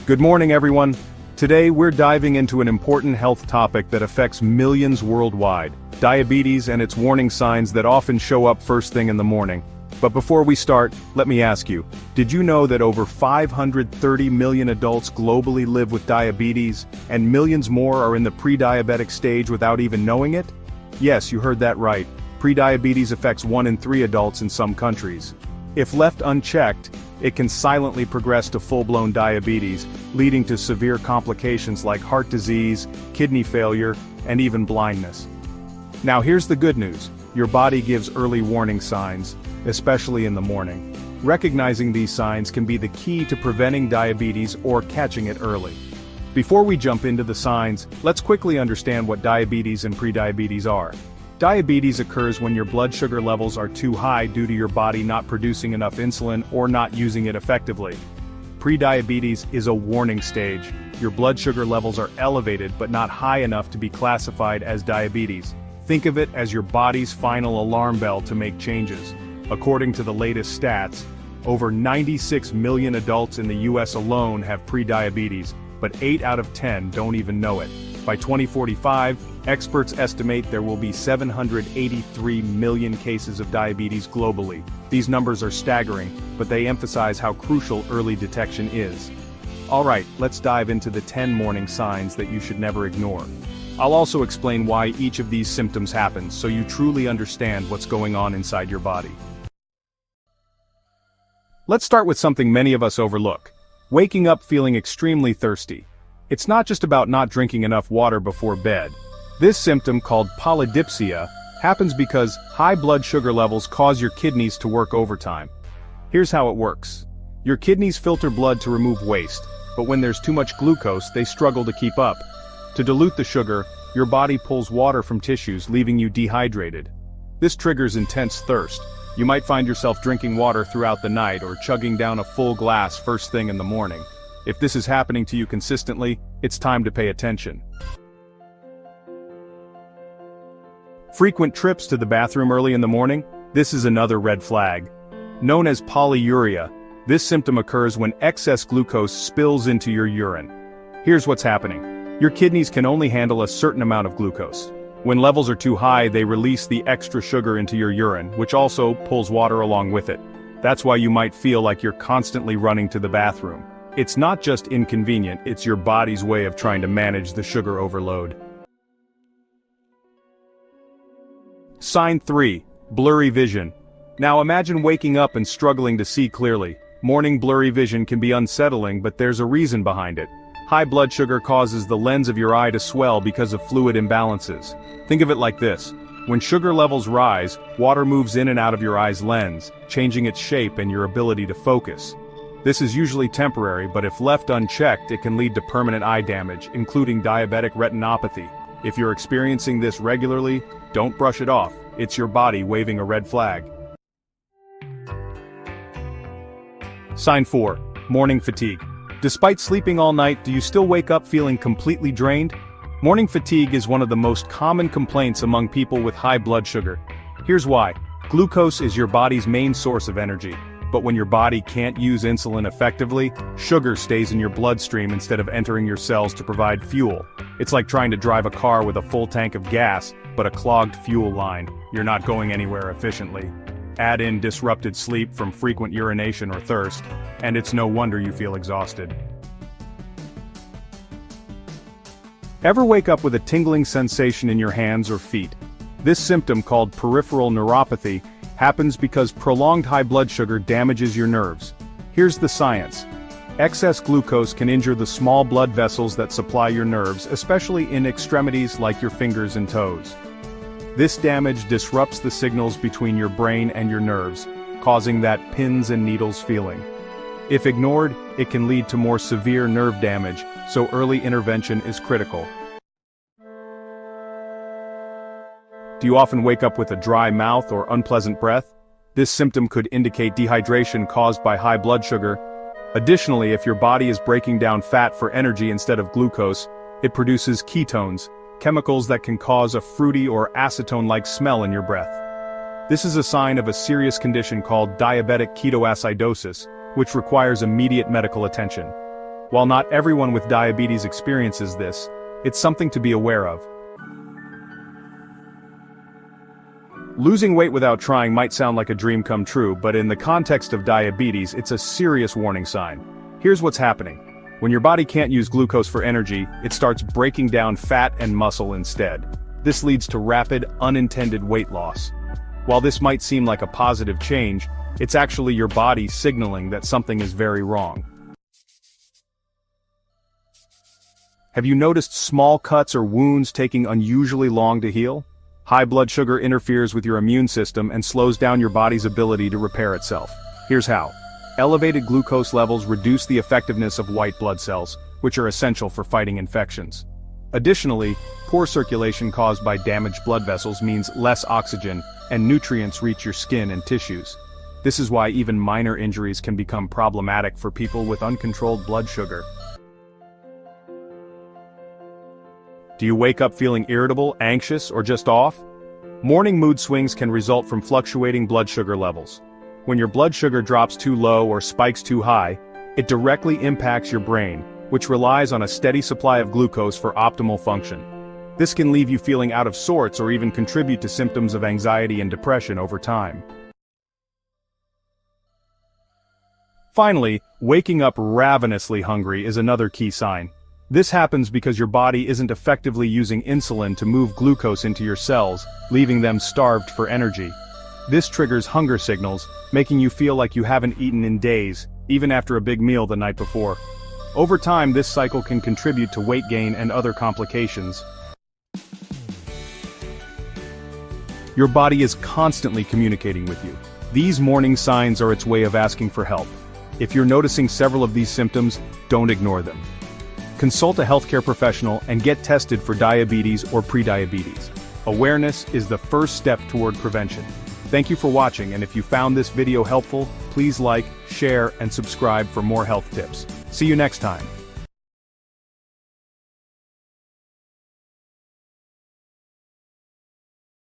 Good morning, everyone. Today we're diving into an important health topic that affects millions worldwide: diabetes and its warning signs that often show up first thing in the morning. But before we start, let me ask you, did you know that over 530 million adults globally live with diabetes, and millions more are in the pre-diabetic stage without even knowing it? Yes, you heard that right. Prediabetes affects 1 in 3 adults in some countries. If left unchecked, it can silently progress to full-blown diabetes, leading to severe complications like heart disease, kidney failure, and even blindness. Now here's the good news: your body gives early warning signs, especially in the morning. Recognizing these signs can be the key to preventing diabetes or catching it early. Before we jump into the signs, let's quickly understand what diabetes and prediabetes are. Diabetes occurs when your blood sugar levels are too high due to your body not producing enough insulin or not using it effectively. Prediabetes is a warning stage. Your blood sugar levels are elevated but not high enough to be classified as diabetes. Think of it as your body's final alarm bell to make changes. According to the latest stats, over 96 million adults in the US alone have prediabetes, but 8 out of 10 don't even know it. By 2045, experts estimate there will be 783 million cases of diabetes globally. These numbers are staggering, but they emphasize how crucial early detection is. Alright, let's dive into the 10 morning signs that you should never ignore. I'll also explain why each of these symptoms happens so you truly understand what's going on inside your body. Let's start with something many of us overlook: waking up feeling extremely thirsty. It's not just about not drinking enough water before bed. This symptom, called polydipsia, happens because high blood sugar levels cause your kidneys to work overtime. Here's how it works. Your kidneys filter blood to remove waste, but when there's too much glucose, they struggle to keep up. To dilute the sugar, your body pulls water from tissues, leaving you dehydrated. This triggers intense thirst. You might find yourself drinking water throughout the night or chugging down a full glass first thing in the morning. If this is happening to you consistently, it's time to pay attention. Frequent trips to the bathroom early in the morning? This is another red flag. Known as polyuria, this symptom occurs when excess glucose spills into your urine. Here's what's happening. Your kidneys can only handle a certain amount of glucose. When levels are too high, they release the extra sugar into your urine, which also pulls water along with it. That's why you might feel like you're constantly running to the bathroom. It's not just inconvenient, it's your body's way of trying to manage the sugar overload. Sign 3. Blurry vision. Now imagine waking up and struggling to see clearly. Morning blurry vision can be unsettling, but there's a reason behind it. High blood sugar causes the lens of your eye to swell because of fluid imbalances. Think of it like this. When sugar levels rise, water moves in and out of your eye's lens, changing its shape and your ability to focus. This is usually temporary, but if left unchecked, it can lead to permanent eye damage, including diabetic retinopathy. If you're experiencing this regularly, don't brush it off. It's your body waving a red flag. Sign 4. Morning fatigue. Despite sleeping all night, do you still wake up feeling completely drained? Morning fatigue is one of the most common complaints among people with high blood sugar. Here's why. Glucose is your body's main source of energy. But when your body can't use insulin effectively, sugar stays in your bloodstream instead of entering your cells to provide fuel. It's like trying to drive a car with a full tank of gas, but a clogged fuel line. You're not going anywhere efficiently. Add in disrupted sleep from frequent urination or thirst, and it's no wonder you feel exhausted. Ever wake up with a tingling sensation in your hands or feet? This symptom, called peripheral neuropathy, happens because prolonged high blood sugar damages your nerves. Here's the science. Excess glucose can injure the small blood vessels that supply your nerves, especially in extremities like your fingers and toes. This damage disrupts the signals between your brain and your nerves, causing that pins and needles feeling. If ignored, it can lead to more severe nerve damage, so early intervention is critical. Do you often wake up with a dry mouth or unpleasant breath? This symptom could indicate dehydration caused by high blood sugar. Additionally, if your body is breaking down fat for energy instead of glucose, it produces ketones, chemicals that can cause a fruity or acetone-like smell in your breath. This is a sign of a serious condition called diabetic ketoacidosis, which requires immediate medical attention. While not everyone with diabetes experiences this, it's something to be aware of. Losing weight without trying might sound like a dream come true, but in the context of diabetes, it's a serious warning sign. Here's what's happening. When your body can't use glucose for energy, it starts breaking down fat and muscle instead. This leads to rapid, unintended weight loss. While this might seem like a positive change, it's actually your body signaling that something is very wrong. Have you noticed small cuts or wounds taking unusually long to heal? High blood sugar interferes with your immune system and slows down your body's ability to repair itself. Here's how. Elevated glucose levels reduce the effectiveness of white blood cells, which are essential for fighting infections. Additionally, poor circulation caused by damaged blood vessels means less oxygen and nutrients reach your skin and tissues. This is why even minor injuries can become problematic for people with uncontrolled blood sugar. Do you wake up feeling irritable, anxious, or just off? Morning mood swings can result from fluctuating blood sugar levels. When your blood sugar drops too low or spikes too high, it directly impacts your brain, which relies on a steady supply of glucose for optimal function. This can leave you feeling out of sorts or even contribute to symptoms of anxiety and depression over time. Finally, waking up ravenously hungry is another key sign. This happens because your body isn't effectively using insulin to move glucose into your cells, leaving them starved for energy. This triggers hunger signals, making you feel like you haven't eaten in days, even after a big meal the night before. Over time, this cycle can contribute to weight gain and other complications. Your body is constantly communicating with you. These morning signs are its way of asking for help. If you're noticing several of these symptoms, don't ignore them. Consult a healthcare professional and get tested for diabetes or prediabetes. Awareness is the first step toward prevention. Thank you for watching, and if you found this video helpful, please like, share, and subscribe for more health tips. See you next time.